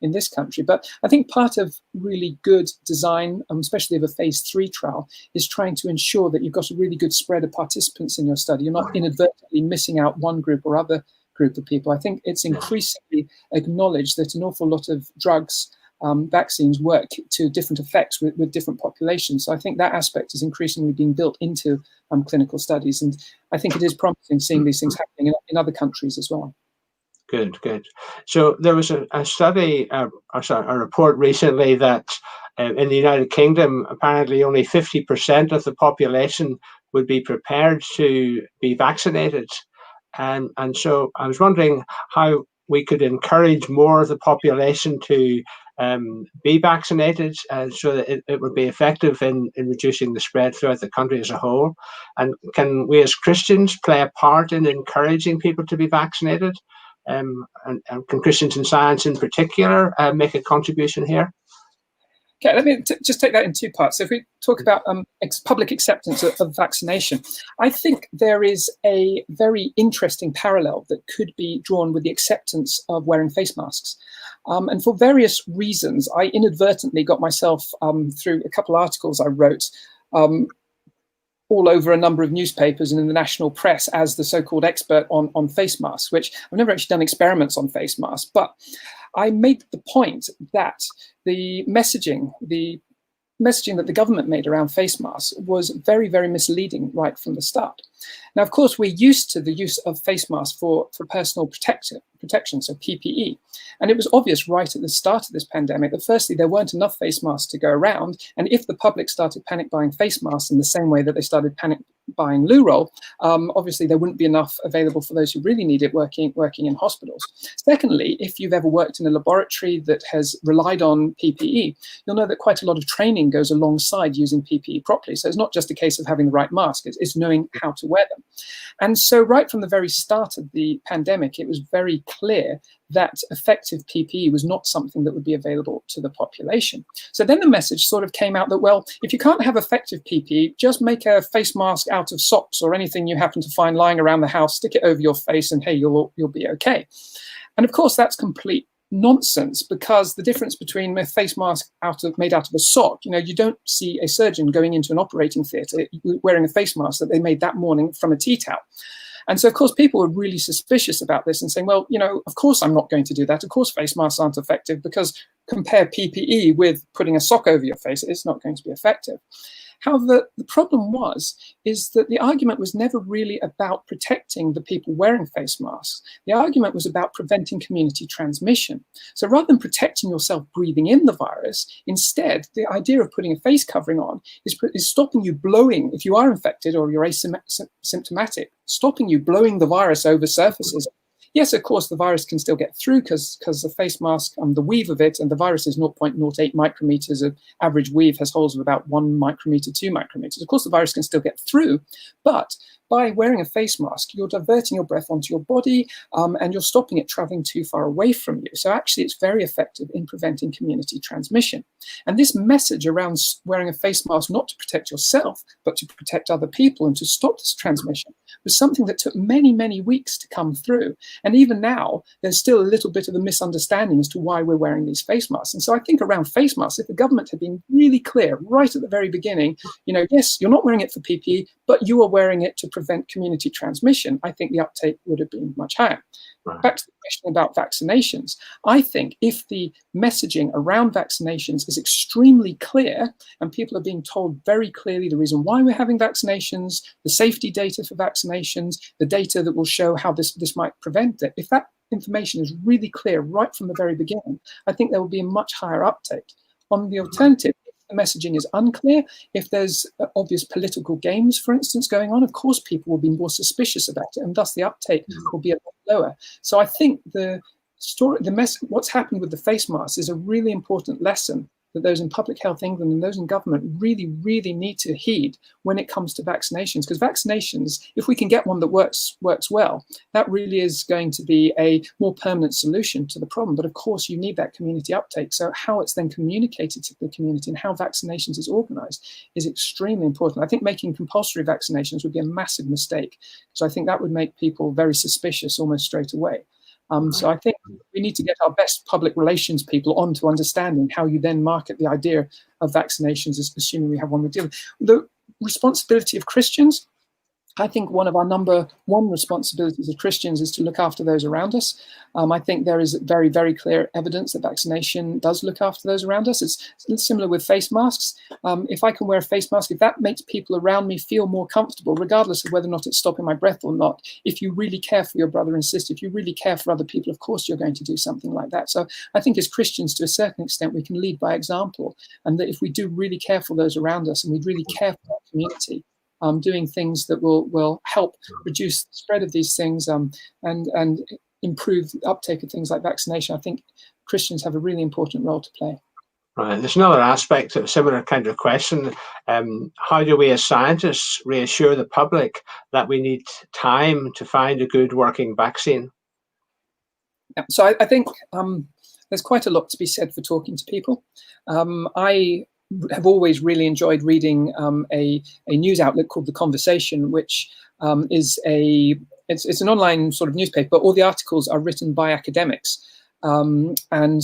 in this country. But I think part of really good design, especially of a phase 3 trial, is trying to ensure that you've got a really good spread of participants in your study. You're not inadvertently missing out one group or other group of people. I think it's increasingly acknowledged that an awful lot of drugs, vaccines work to different effects with different populations. So I think that aspect is increasingly being built into clinical studies. And I think it is promising seeing these things happening in other countries as well. Good. So there was a study, a report recently that in the United Kingdom, apparently only 50% of the population would be prepared to be vaccinated. And so I was wondering how we could encourage more of the population to be vaccinated so that it would be effective in reducing the spread throughout the country as a whole. And can we as Christians play a part in encouraging people to be vaccinated? And can Christians in Science in particular make a contribution here? Okay, let me just take that in two parts. So if we talk about public acceptance of vaccination, I think there is a very interesting parallel that could be drawn with the acceptance of wearing face masks. And for various reasons, I inadvertently got myself, through a couple of articles I wrote, all over a number of newspapers and in the national press as the so-called expert on face masks, which I've never actually done experiments on face masks, but I made the point that the messaging that the government made around face masks was very, very misleading right from the start. Now, of course, we're used to the use of face masks for personal protection, so PPE. And it was obvious right at the start of this pandemic that firstly, there weren't enough face masks to go around. And if the public started panic buying face masks in the same way that they started panic buying loo roll, obviously there wouldn't be enough available for those who really need it working in hospitals. Secondly, if you've ever worked in a laboratory that has relied on PPE, you'll know that quite a lot of training goes alongside using PPE properly. So it's not just a case of having the right mask, it's knowing how to wear them. And so right from the very start of the pandemic, it was very clear that effective PPE was not something that would be available to the population. So then the message sort of came out that, well, if you can't have effective PPE, just make a face mask out of socks or anything you happen to find lying around the house, stick it over your face, and hey, you'll be okay. And of course, that's complete nonsense, because the difference between a face mask made out of a sock, you don't see a surgeon going into an operating theatre wearing a face mask that they made that morning from a tea towel. And so, of course, people were really suspicious about this and saying, well, of course I'm not going to do that. Of course, face masks aren't effective, because compare PPE with putting a sock over your face, it's not going to be effective. However, the problem is that the argument was never really about protecting the people wearing face masks. The argument was about preventing community transmission. So rather than protecting yourself breathing in the virus, instead, the idea of putting a face covering on is stopping you blowing, if you are infected or you're asymptomatic, stopping you blowing the virus over surfaces. Yes, of course, the virus can still get through because the face mask, the weave of it, and the virus is 0.08 micrometers. An average weave has holes of about 1 micrometer, 2 micrometers. Of course, the virus can still get through, but by wearing a face mask, you're diverting your breath onto your body, and you're stopping it traveling too far away from you. So actually, it's very effective in preventing community transmission. And this message around wearing a face mask, not to protect yourself, but to protect other people and to stop this transmission, was something that took many, many weeks to come through. And even now, there's still a little bit of a misunderstanding as to why we're wearing these face masks. And so I think around face masks, if the government had been really clear right at the very beginning, yes, you're not wearing it for PPE, but you are wearing it to prevent community transmission, I think the uptake would have been much higher. Right. Back to the question about vaccinations, I think if the messaging around vaccinations is extremely clear and people are being told very clearly the reason why we're having vaccinations, the safety data for vaccinations, the data that will show how this might prevent it, if that information is really clear right from the very beginning, I think there will be a much higher uptake. On the alternative, the messaging is unclear, if there's obvious political games, for instance, going on, of course people will be more suspicious about it, and thus the uptake will be a lot lower. So I think what's happened with the face mask is a really important lesson that those in Public Health England and those in government really, really need to heed when it comes to vaccinations. Because vaccinations, if we can get one that works well, that really is going to be a more permanent solution to the problem. But of course, you need that community uptake. So how it's then communicated to the community and how vaccinations is organized is extremely important. I think making compulsory vaccinations would be a massive mistake. So I think that would make people very suspicious almost straight away. So I think we need to get our best public relations people onto understanding how you then market the idea of vaccinations, assuming we have one we're dealing with. The responsibility of Christians, I think one of our number one responsibilities as Christians is to look after those around us. I think there is very, very clear evidence that vaccination does look after those around us. It's similar with face masks. If I can wear a face mask, if that makes people around me feel more comfortable, regardless of whether or not it's stopping my breath or not, if you really care for your brother and sister, if you really care for other people, of course you're going to do something like that. So I think as Christians, to a certain extent, we can lead by example. And that if we do really care for those around us and we really care for our community, doing things that will help reduce the spread of these things and improve the uptake of things like vaccination, I think Christians have a really important role to play. Right. There's another aspect of a similar kind of question. How do we as scientists reassure the public that we need time to find a good working vaccine? Yeah, so I think there's quite a lot to be said for talking to people. I have always really enjoyed reading a news outlet called The Conversation, which is it's an online sort of newspaper, but all the articles are written by academics. And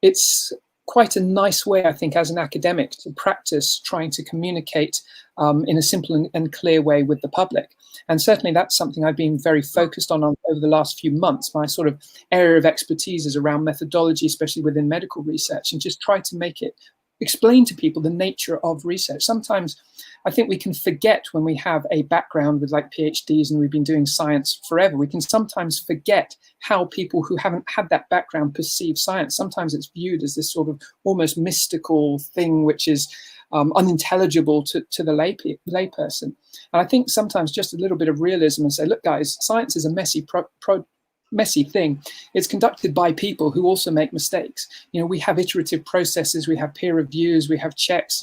it's quite a nice way, I think, as an academic to practice trying to communicate in a simple and clear way with the public. And certainly that's something I've been very focused on over the last few months. My sort of area of expertise is around methodology, especially within medical research, and just try to make it explain to people the nature of research. Sometimes I think we can forget, when we have a background with like PhDs and we've been doing science forever, we can sometimes forget how people who haven't had that background perceive science. Sometimes it's viewed as this sort of almost mystical thing which is unintelligible to the layperson. And I think sometimes just a little bit of realism and say, look, guys, science is a messy thing. It's conducted by people who also make mistakes. We have iterative processes, we have peer reviews, we have checks.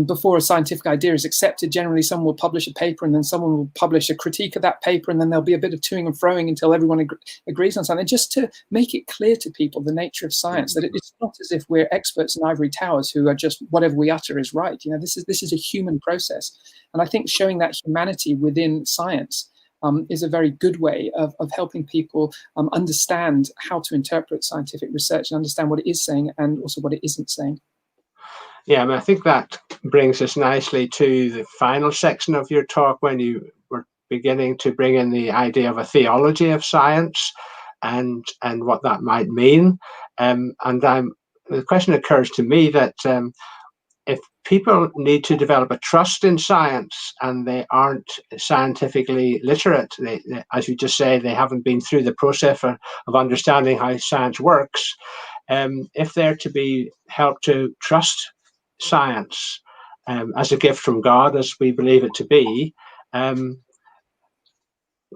Before a scientific idea is accepted, generally someone will publish a paper and then someone will publish a critique of that paper, and then there'll be a bit of toing and froing until everyone agrees on something, just to make it clear to people the nature of science, that it's not as if we're experts in ivory towers who are just whatever we utter is right. This is a human process. And I think showing that humanity within science is a very good way of helping people understand how to interpret scientific research and understand what it is saying and also what it isn't saying. Yeah, I think that brings us nicely to the final section of your talk, when you were beginning to bring in the idea of a theology of science and what that might mean. The question occurs to me that if people need to develop a trust in science and they aren't scientifically literate, they, as you just say, they haven't been through the process of understanding how science works, if they're to be helped to trust science as a gift from God, as we believe it to be, can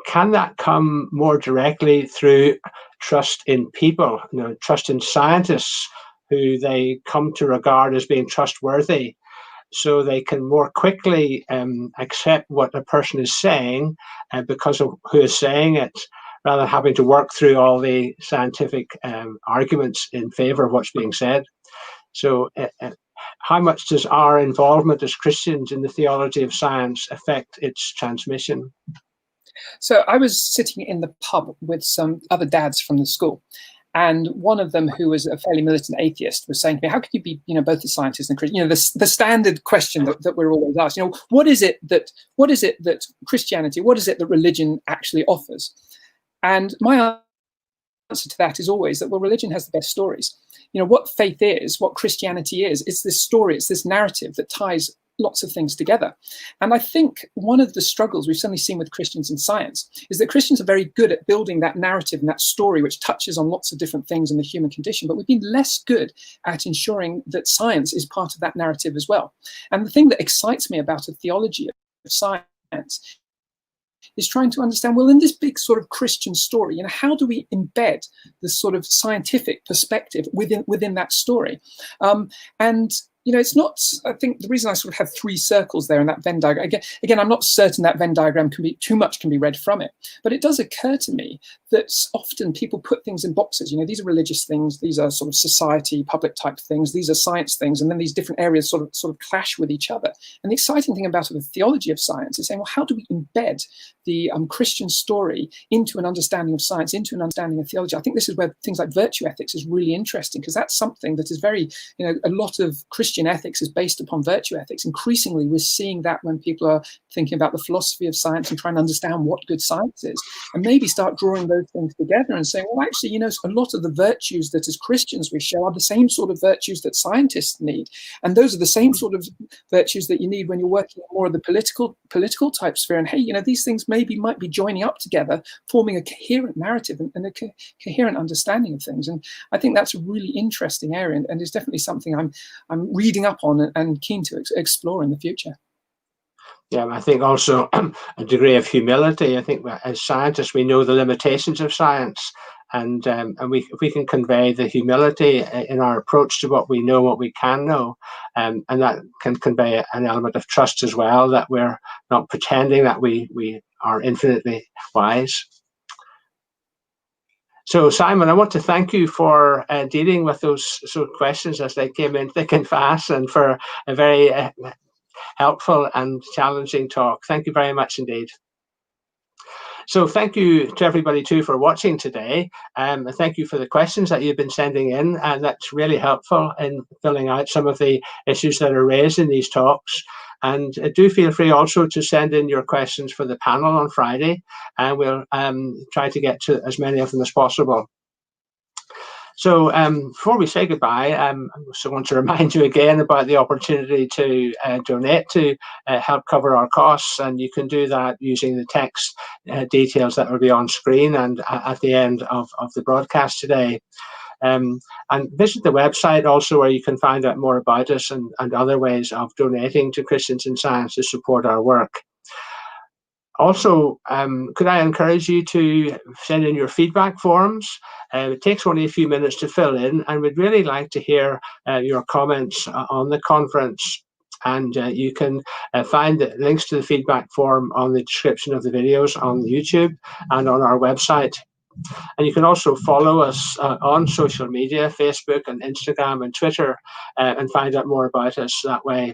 that come more directly through trust in people, trust in scientists who they come to regard as being trustworthy, so they can more quickly accept what a person is saying because of who is saying it, rather than having to work through all the scientific arguments in favor of what's being said? So how much does our involvement as Christians in the theology of science affect its transmission? So I was sitting in the pub with some other dads from the school, and one of them, who was a fairly militant atheist, was saying to me, how could you be, both a scientist and Christian? The standard question that we're always asked, what is it that Christianity, what is it that religion actually offers? And my answer to that is always that, well, religion has the best stories. What faith is, what Christianity is, it's this story, it's this narrative that ties lots of things together. And I think one of the struggles we've certainly seen with Christians in science is that Christians are very good at building that narrative and that story which touches on lots of different things in the human condition, but we've been less good at ensuring that science is part of that narrative as well. And the thing that excites me about a theology of science is trying to understand, well, in this big sort of Christian story, how do we embed this sort of scientific perspective within that story? It's not, I think the reason I sort of have three circles there in that Venn diagram, again, I'm not certain that Venn diagram can be read from it, but it does occur to me that often people put things in boxes. These are religious things, these are sort of society, public type things, these are science things, and then these different areas sort of clash with each other. And the exciting thing about the theology of science is saying, well, how do we embed the Christian story into an understanding of science, into an understanding of theology? I think this is where things like virtue ethics is really interesting, because that's something that is very, a lot of Christian ethics is based upon virtue ethics. Increasingly, we're seeing that when people are thinking about the philosophy of science and trying to understand what good science is, and maybe start drawing those things together and saying, well, actually, a lot of the virtues that as Christians we show are the same sort of virtues that scientists need. And those are the same sort of virtues that you need when you're working on more of the political type sphere. And hey, these things might be joining up together, forming a coherent narrative and a coherent understanding of things. And I think that's a really interesting area, and it's definitely something I'm reading up on and keen to explore in the future. Yeah, I think also a degree of humility. I think that as scientists, we know the limitations of science, and if we can convey the humility in our approach to what we know, what we can know, and that can convey an element of trust as well, that we're not pretending that we are infinitely wise. So, Simon, I want to thank you for dealing with those questions as they came in thick and fast, and for a very helpful and challenging talk. Thank you very much indeed. So thank you to everybody too for watching today. Thank you for the questions that you've been sending in, and that's really helpful in filling out some of the issues that are raised in these talks. And do feel free also to send in your questions for the panel on Friday, and we'll try to get to as many of them as possible. So before we say goodbye, I also want to remind you again about the opportunity to donate to help cover our costs, and you can do that using the text details that will be on screen and at the end of the broadcast today. And visit the website also, where you can find out more about us and other ways of donating to Christians in Science to support our work. Also, could I encourage you to send in your feedback forms? It takes only a few minutes to fill in, and we'd really like to hear your comments on the conference. And you can find the links to the feedback form on the description of the videos on YouTube and on our website. And you can also follow us on social media, Facebook and Instagram and Twitter, and find out more about us that way.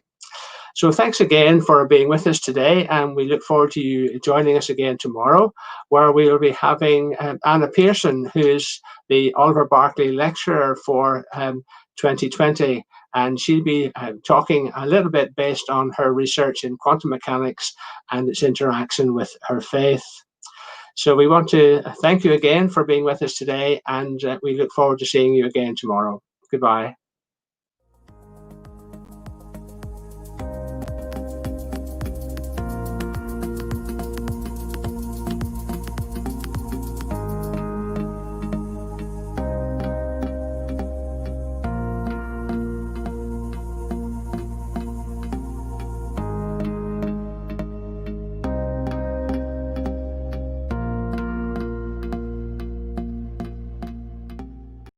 So thanks again for being with us today, and we look forward to you joining us again tomorrow, where we will be having Anna Pearson, who is the Oliver Barclay Lecturer for 2020, and she'll be talking a little bit based on her research in quantum mechanics and its interaction with her faith. So we want to thank you again for being with us today, and we look forward to seeing you again tomorrow. Goodbye.